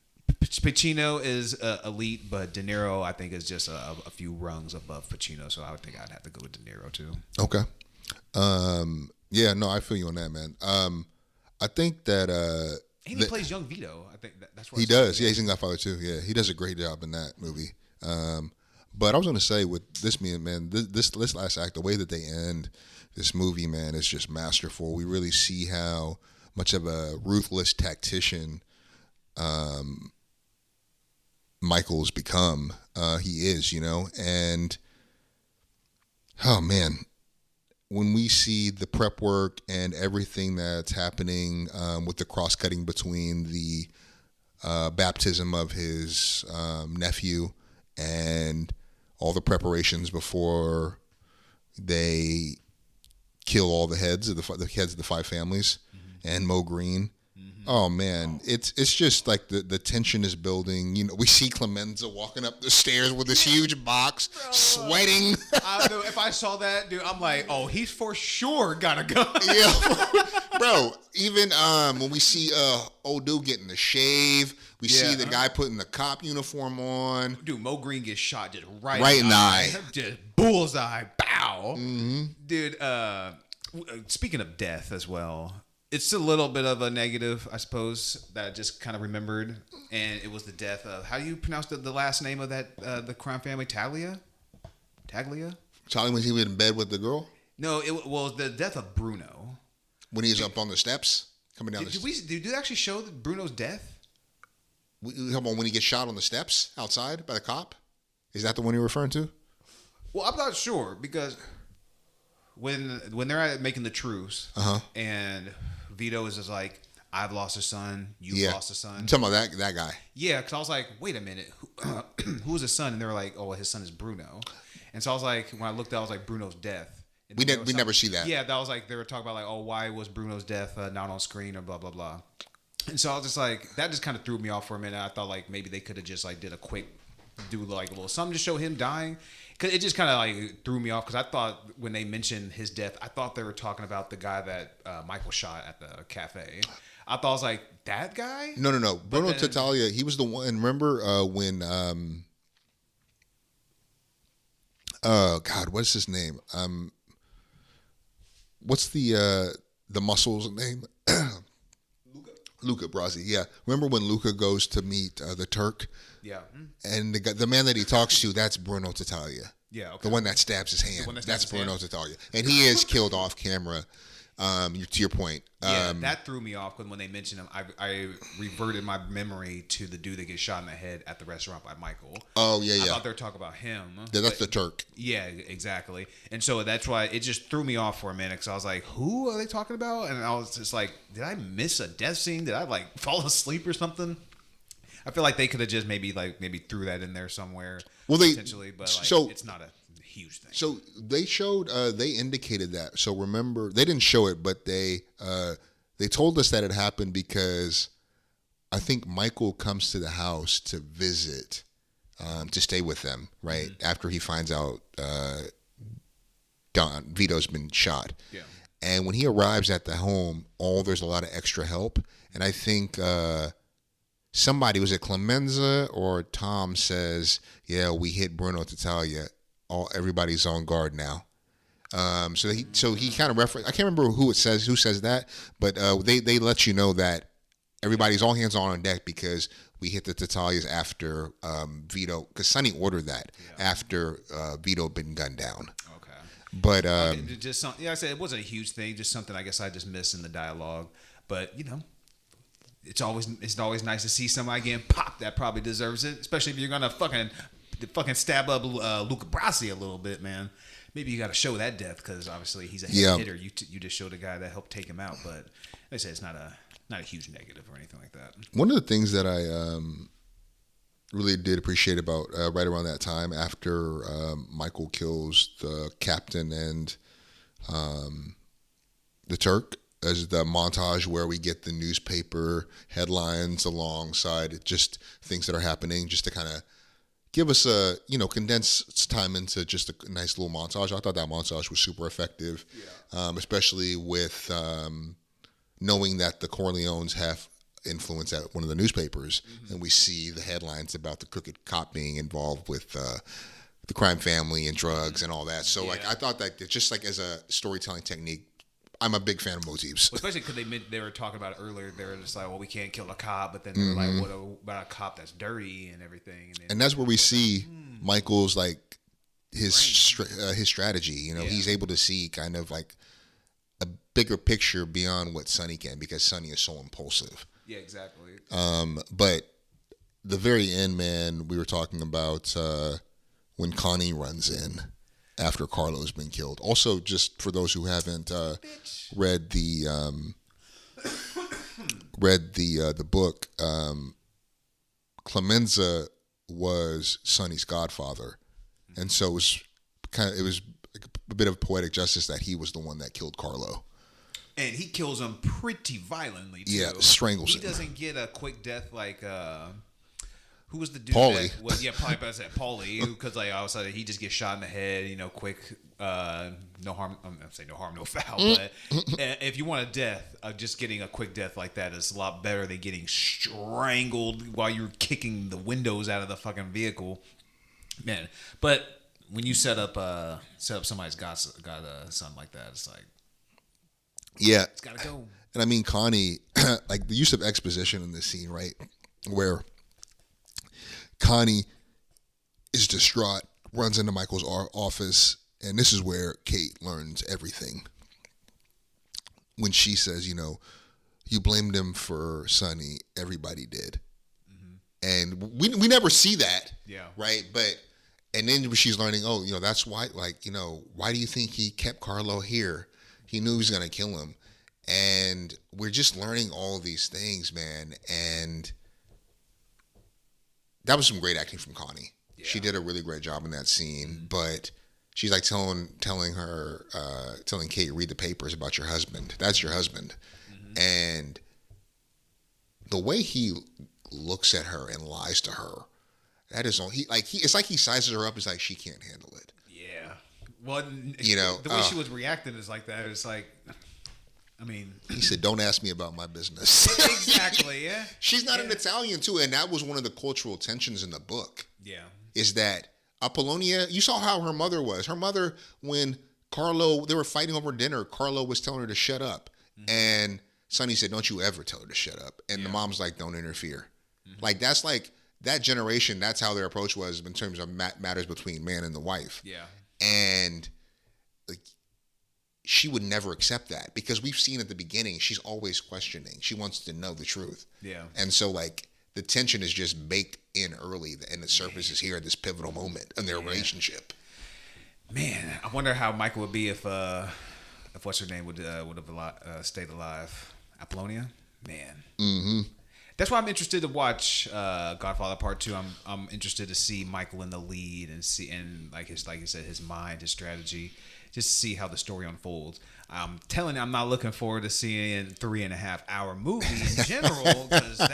Pacino is elite, but De Niro I think is just a few rungs above Pacino. So I would think I'd have to go with De Niro too. Okay. Yeah, no, I feel you on that, man. I think that and he plays young Vito. I think that's what he does. Yeah, he's in Godfather too. Yeah, he does a great job in that movie. But I was going to say with this man, this last act, the way that they end this movie, man, is just masterful. We really see how much of a ruthless tactician Michael's become. He is, and oh man. When we see the prep work and everything that's happening with the cross-cutting between the baptism of his nephew and all the preparations before they kill all the heads of the 5 families and Mo Green, Oh man, it's just like the tension is building. You know, we see Clemenza walking up the stairs with this huge box, sweating. If I saw that, dude, I'm like, oh, he's for sure got a gun. Yeah, bro. Even when we see old dude getting the shave, we see the guy putting the cop uniform on. Dude, Mo Green gets shot just right in the eye. Just bullseye, bow. Mm-hmm. Dude, speaking of death as well, it's a little bit of a negative, I suppose, that I just kind of remembered. And it was the death of, how do you pronounce the last name of that, the crime family? Taglia? Charlie, when he was in bed with the girl? No, it was the death of Bruno. When he's up on the steps, coming down Did they actually show Bruno's death? Come on, when he gets shot on the steps outside by the cop? Is that the one you're referring to? Well, I'm not sure, because when they're making the truce, and Vito is just like, I've lost a son, you've lost a son. I'm talking about that guy. Yeah, because I was like, wait a minute, who's his son? And they were like, oh, his son is Bruno. And so I was like, when I looked, I was like, Bruno's death. And we never see that. Yeah, that was like, they were talking about like, oh, why was Bruno's death not on screen or blah, blah, blah. And so I was just like, that just kind of threw me off for a minute. I thought like maybe they could have just like did a quick, do like a little something to show him dying. Cause it just kind of like threw me off, because I thought when they mentioned his death, I thought they were talking about the guy that Michael shot at the cafe. I thought I was like, that guy? No. Bruno Tattaglia, he was the one. Remember when? God, what's his name? What's the muscle's name? Luca Brasi. Yeah, remember when Luca goes to meet the Turk? Yeah. And the man that he talks to, that's Bruno Tattaglia. Yeah, okay. The one that stabs his hand. That's Bruno Tattaglia. And he is killed off camera, to your point. Yeah, that threw me off, because when they mentioned him, I reverted my memory to the dude that gets shot in the head at the restaurant by Michael. Oh, yeah. I thought they were talking about him. Yeah, that's the Turk. Yeah, exactly. And so that's why it just threw me off for a minute, because I was like, who are they talking about? And I was just like, did I miss a death scene? Did I like fall asleep or something? I feel like they could have just maybe threw that in there somewhere. Well, potentially, but it's not a huge thing. So they showed, they indicated that. So remember, they didn't show it, but they told us that it happened because I think Michael comes to the house to visit, to stay with them, right? Mm-hmm. After he finds out Vito's been shot. Yeah. And when he arrives at the home, there's a lot of extra help. And I think somebody, was it Clemenza or Tom, says, yeah, we hit Bruno Tattaglia. Everybody's on guard now. So he kind of referenced, I can't remember who says that, but they let you know that everybody's all hands on deck because we hit the Tattaglias after Vito, because Sonny ordered that after Vito had been gunned down. Okay. But just something, I said it wasn't a huge thing, just something I guess I just missed in the dialogue. But it's always nice to see somebody getting popped that probably deserves it, especially if you're gonna fucking stab up Luca Brasi a little bit, man. Maybe you got to show that death, because obviously he's a hitter. You just showed a guy that helped take him out, but like I said, it's not a huge negative or anything like that. One of the things that I really did appreciate about right around that time, after Michael kills the captain and the Turk, is the montage where we get the newspaper headlines alongside just things that are happening, just to kind of give us a, condense time into just a nice little montage. I thought that montage was super effective, especially with knowing that the Corleones have influence at one of the newspapers, and we see the headlines about the crooked cop being involved with the crime family and drugs and all that. So, I thought that just like as a storytelling technique, I'm a big fan of motifs. Well, especially because they were talking about it earlier. They were just like, well, we can't kill a cop. But then they were like, what about a cop that's dirty and everything? And that's where we see Michael's, like, his strategy. He's able to see kind of like a bigger picture beyond what Sonny can, because Sonny is so impulsive. Yeah, exactly. But the very end, man, we were talking about when Connie runs in after Carlo's been killed. Also, just for those who haven't read the book, Clemenza was Sonny's godfather, and so it was like a bit of poetic justice that he was the one that killed Carlo. And he kills him pretty violently, too. Yeah, strangles him. He doesn't get a quick death like... who was the dude? Paulie. Probably about to say Paulie, because like all of a sudden he just gets shot in the head. You know, quick, no harm. I'm gonna say no harm, no foul. But if you want a death, just getting a quick death like that is a lot better than getting strangled while you're kicking the windows out of the fucking vehicle, man. But when you set up somebody's godson like that, it's like, yeah, it's gotta go. And I mean, Connie, like the use of exposition in this scene, right, where Connie is distraught, runs into Michael's office, and this is where Kate learns everything. When she says, you know, you blamed him for Sonny, everybody did. Mm-hmm. And we never see that, right? But, and then she's learning, oh, you know, that's why, like, you know, why do you think he kept Carlo here? He knew he was going to kill him. And we're just learning all of these things, man, and... that was some great acting from Connie. Yeah. She did a really great job in that scene, but she's like telling Kate, read the papers about your husband. That's your husband. Mm-hmm. And the way he looks at her and lies to her, that is on. It's like he sizes her up. It's like she can't handle it. Yeah. Well, you know, the way she was reacting is like that. It's like, I mean, he said, "Don't ask me about my business." Exactly. Yeah. She's not an Italian too, and that was one of the cultural tensions in the book. Yeah. Is that Apollonia? You saw how her mother was. Her mother, when they were fighting over dinner, Carlo was telling her to shut up, and Sonny said, "Don't you ever tell her to shut up." And the mom's like, "Don't interfere." Like that's like that generation. That's how their approach was in terms of matters between man and the wife. Yeah. And like, she would never accept that because we've seen at the beginning, she's always questioning. She wants to know the truth. Yeah. And so like the tension is just baked in early and the surface is here at this pivotal moment in their relationship. Man, I wonder how Michael would be if what's her name would have stayed alive. Apollonia? Man. Mm-hmm. That's why I'm interested to watch Godfather Part 2. I'm interested to see Michael in the lead and like you said, his mind, his strategy. Just to see how the story unfolds. I'm telling you, I'm not looking forward to seeing a 3.5 hour movie in general because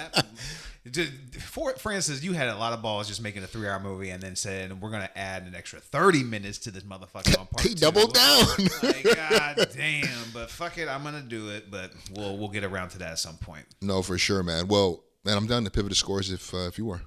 for instance, you had a lot of balls just making a 3 hour movie and then said we're gonna add an extra 30 minutes to this motherfucker on part 2. He doubled down. Like, god damn, but fuck it, I'm gonna do it. But we'll get around to that at some point. No, for sure, man. Well, man, I'm done to pivot the scores if you were.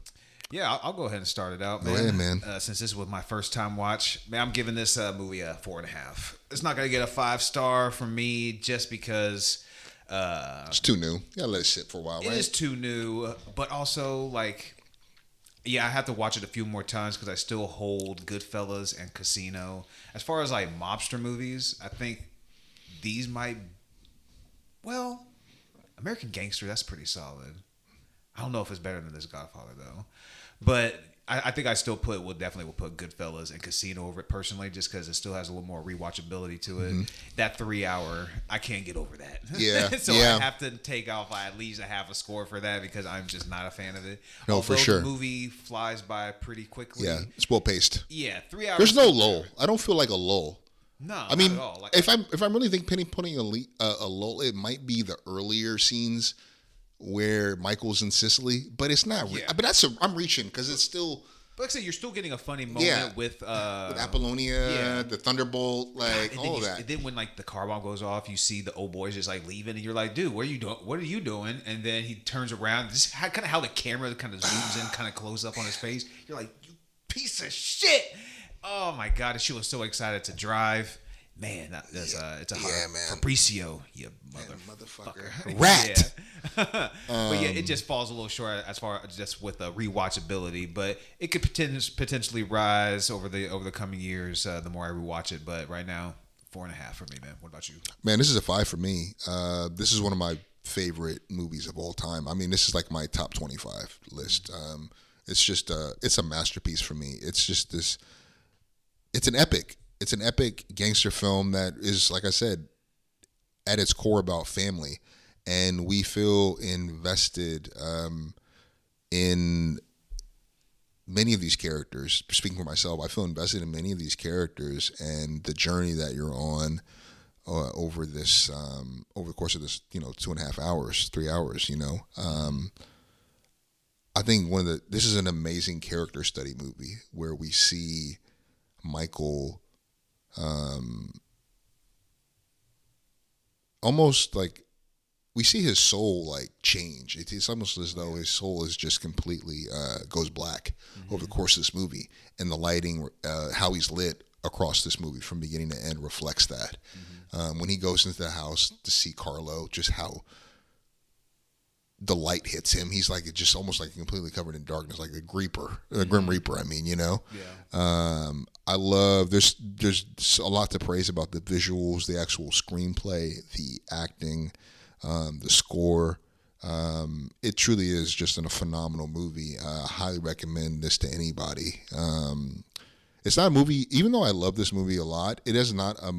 Yeah, I'll go ahead and start it out, man. Go ahead, man. Since this was my first time watch, man, I'm giving this movie a 4.5. It's not gonna get a 5-star from me just because it's too new. You gotta let it sit for a while, right? It is too new, but also like, yeah, I have to watch it a few more times because I still hold Goodfellas and Casino. As far as like mobster movies, I think these might. Well, American Gangster, that's pretty solid. I don't know if it's better than this Godfather though. But I think I still would definitely put Goodfellas and Casino over it personally, just because it still has a little more rewatchability to it. Mm-hmm. That 3 hour, I can't get over that. Yeah. So I have to take off at least a half a score for that because I'm just not a fan of it. No, although for sure. The movie flies by pretty quickly. Yeah, it's well paced. Yeah, 3 hours. There's no lull. I don't feel like a lull. No, I mean, not at all. Like, if I'm really putting a lull, it might be the earlier scenes where Michael's in Sicily, but it's not. Yeah. But I'm reaching because it's still. But like I said, you're still getting a funny moment with Apollonia, the Thunderbolt, like all of that. And then when like the car bomb goes off, you see the old boys just like leaving, and you're like, dude, what are you doing? What are you doing? And then he turns around, just kind of how the camera kind of zooms in, kind of close up on his face. You're like, you piece of shit! Oh my god, and she was so excited to drive. Man, it's a hard man. Fabricio, you motherfucker. Rat. But yeah, it just falls a little short as far as just with the rewatchability. But it could potentially rise over the coming years the more I rewatch it. But right now, 4.5 for me, man. What about you? Man, this is a 5 for me. This is one of my favorite movies of all time. I mean, this is like my top 25 list. It's just it's a masterpiece for me. It's just this. It's an epic. It's an epic gangster film that is, like I said, at its core about family. And we feel invested in many of these characters. Speaking for myself, I feel invested in many of these characters and the journey that you're on. over this over the course of this 2.5 hours, 3 hours. I think this is an amazing character study movie where we see Michael almost like we see his soul like change. It's almost as though his soul is just completely goes black over the course of this movie, and the lighting, how he's lit across this movie from beginning to end reflects that. When he goes into the house to see Carlo, just how the light hits him, he's like just almost like completely covered in darkness, like the Grim Reaper. I mean, I love there's a lot to praise about the visuals, the actual screenplay, the acting, the score. It truly is just a phenomenal movie. I highly recommend this to anybody. It's not a movie, even though I love this movie a lot, it is not a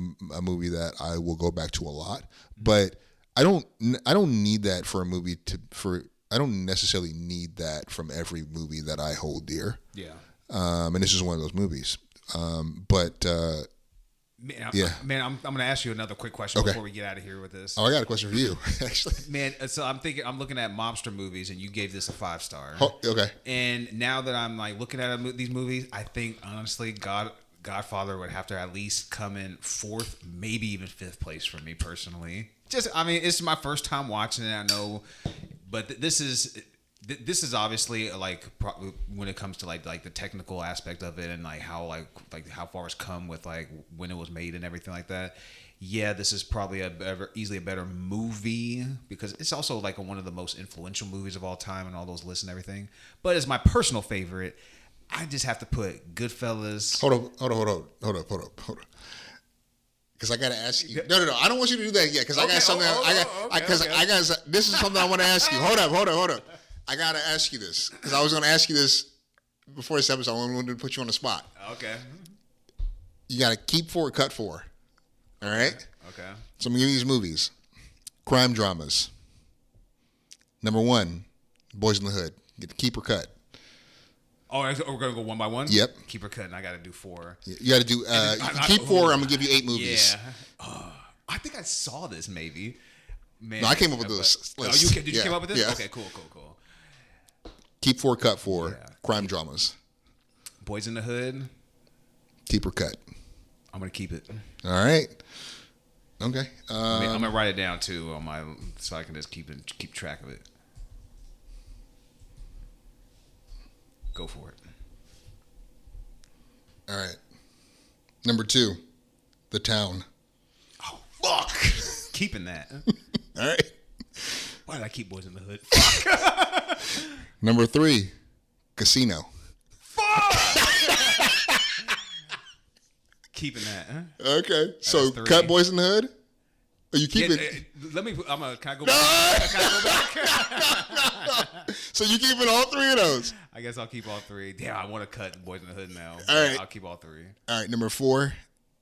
movie that I will go back to a lot. But I don't need that for a movie I don't necessarily need that from every movie that I hold dear. Yeah. And this is one of those movies. Man, I'm going to ask you another quick question before we get out of here with this. Oh, I got a question for you, actually. Man, so I'm looking at mobster movies, and you gave this a 5-star. Oh, okay. And now that I'm like looking at these movies, I think honestly, Godfather would have to at least come in 4th, maybe even 5th place for me personally. It's my first time watching it, I know, but this is obviously like when it comes to like the technical aspect of it and like how far it's come with like when it was made and everything like that. Yeah, this is probably easily a better movie because it's also like one of the most influential movies of all time and all those lists and everything. But as my personal favorite, I just have to put Goodfellas. Hold up. Because I gotta ask you. No. I don't want you to do that yet. Because I got something. This is something I want to ask you. Hold up. I gotta ask you this because I was gonna ask you this before this episode. I wanted to put you on the spot. Okay. You gotta keep 4, cut 4. All right. Okay. So I'm gonna give you these movies, crime dramas. Number 1, Boys in the Hood. Get the keep or cut. Oh, we're gonna go one by one. Yep. Keep or cut, and I gotta do 4. You gotta do keep 4. I'm gonna give you 8 movies. Yeah. I think I saw this maybe. Man, no, I came up with this list. Oh, did you come up with this? Yeah. Okay, cool. Keep 4, cut 4. Yeah. Crime dramas. Boys in the Hood. Keep or cut. I'm gonna keep it. All right. Okay. I'm gonna write it down too so I can just keep track of it. Go for it. All right. Number 2, The Town. Oh fuck! Keeping that. All right. Why did I keep Boys in the Hood? Fuck. Number 3, Casino. Fuck! Keeping that, huh? Okay. So cut Boys in the Hood? Or you keep it? Can I go back? No. So you keeping all 3 of those? I guess I'll keep all 3. Damn, I want to cut Boys in the Hood now. All right. I'll keep all 3. All right. Number 4,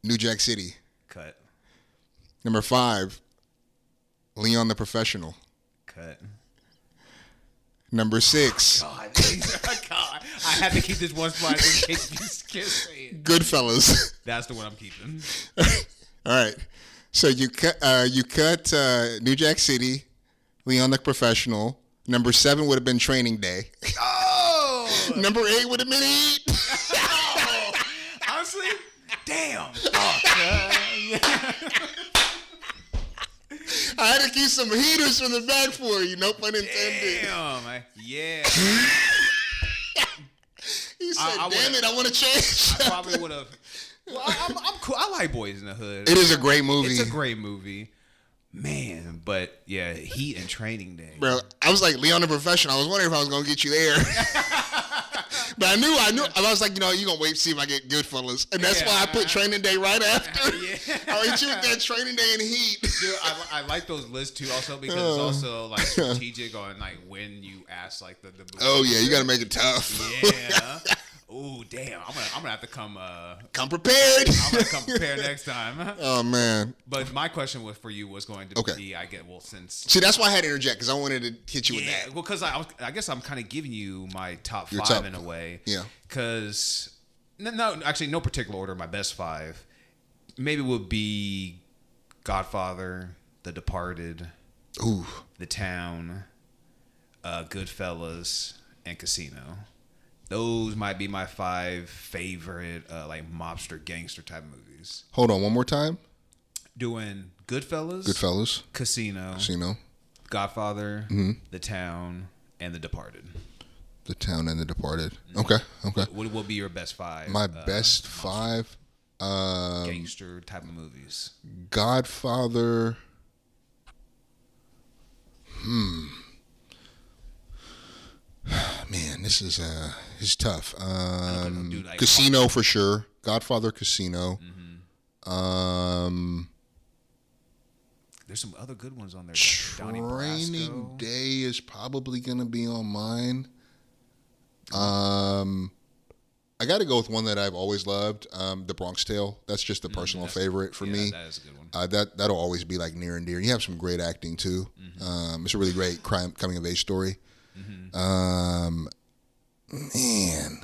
New Jack City. Cut. Number 5, Leon the Professional. Cut. Number 6. God, I had to keep this one spot in case you can't say it. Goodfellas. That's the one I'm keeping. All right. So you cut New Jack City, Leon the Professional. Number 7 would have been Training Day. Oh. Number 8 would have been Heat. Oh. Honestly, damn. I had to keep some heaters from the back for you. No pun intended. Damn. Yeah. He said, damn it, I want to change. I probably would have. Well, I'm cool. I like Boys in the Hood. It is a great movie. It's a great movie. Man, but yeah, Heat and Training Day. Bro, I was like, Leon the Professional. I was wondering if I was going to get you there. But I knew. I was like, you're going to wait to see if I get Goodfellas. And that's why I put Training Day right after. I'll hit you with that Training Day and Heat. Dude, I like those lists too also because it's also like strategic on like when you ask like the oh yeah, you got to make it tough. Yeah. Oh damn! I'm gonna have to come prepared. I'm gonna come prepared next time. Oh man! But my question was going to be since see that's why I had to interject because I wanted to hit you with that. Well, because I guess I'm kind of giving you my top 5 in a way. Yeah. Because no particular order. My best 5 maybe would be Godfather, The Departed, Ooh. The Town, Goodfellas, and Casino. Those might be my 5 favorite like mobster gangster type movies. Hold on, one more time. Doing Goodfellas, Casino, Godfather, The Town, and The Departed. The Town and The Departed. Okay. What will be your best 5? My best 5 gangster type of movies. Godfather. Man, this is tough. Casino for sure. Godfather, Casino. There's some other good ones on there. Training Day is probably gonna be on mine. I got to go with one that I've always loved, The Bronx Tale. That's just a personal favorite for me. That is a good one. That'll always be like near and dear. You have some great acting too. It's a really great crime coming of age story. Man,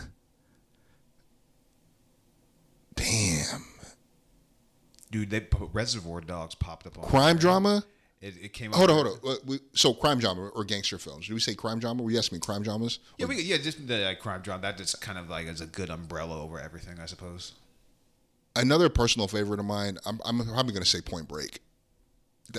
damn, dude, Reservoir Dogs popped up on crime drama. It came. Hold on. So crime drama or gangster films? Do we say crime drama? Were you asking me crime dramas? Yeah, just the crime drama. That just kind of like is a good umbrella over everything, I suppose. Another personal favorite of mine. I'm probably going to say Point Break.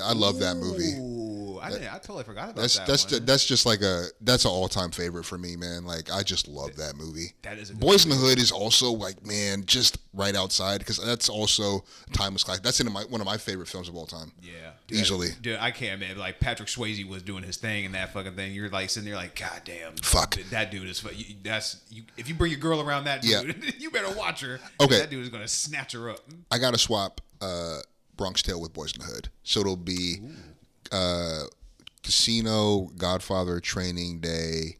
I love that movie. Ooh, I totally forgot about that. That's just like that's an all-time favorite for me, man. Like I just love that movie. That is a good Boys in movie. the Hood is also like, man, just right outside because that's also timeless classic. That's one of my favorite films of all time. Yeah, easily. Dude, I can't, man. Like Patrick Swayze was doing his thing in that fucking thing. You're like sitting there like, God damn, fuck that dude is. If you bring your girl around that dude, you better watch her. Okay, that dude is gonna snatch her up. I gotta swap Bronx Tale with Boys in the Hood, so it'll be Casino, Godfather, Training Day,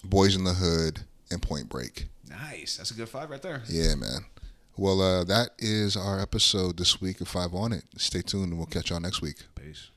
Boys in the Hood, and Point Break. Nice. That's a good 5 right there. Yeah, man. Well, that is our episode this week of 5 on It. Stay tuned and we'll catch y'all next week. Peace.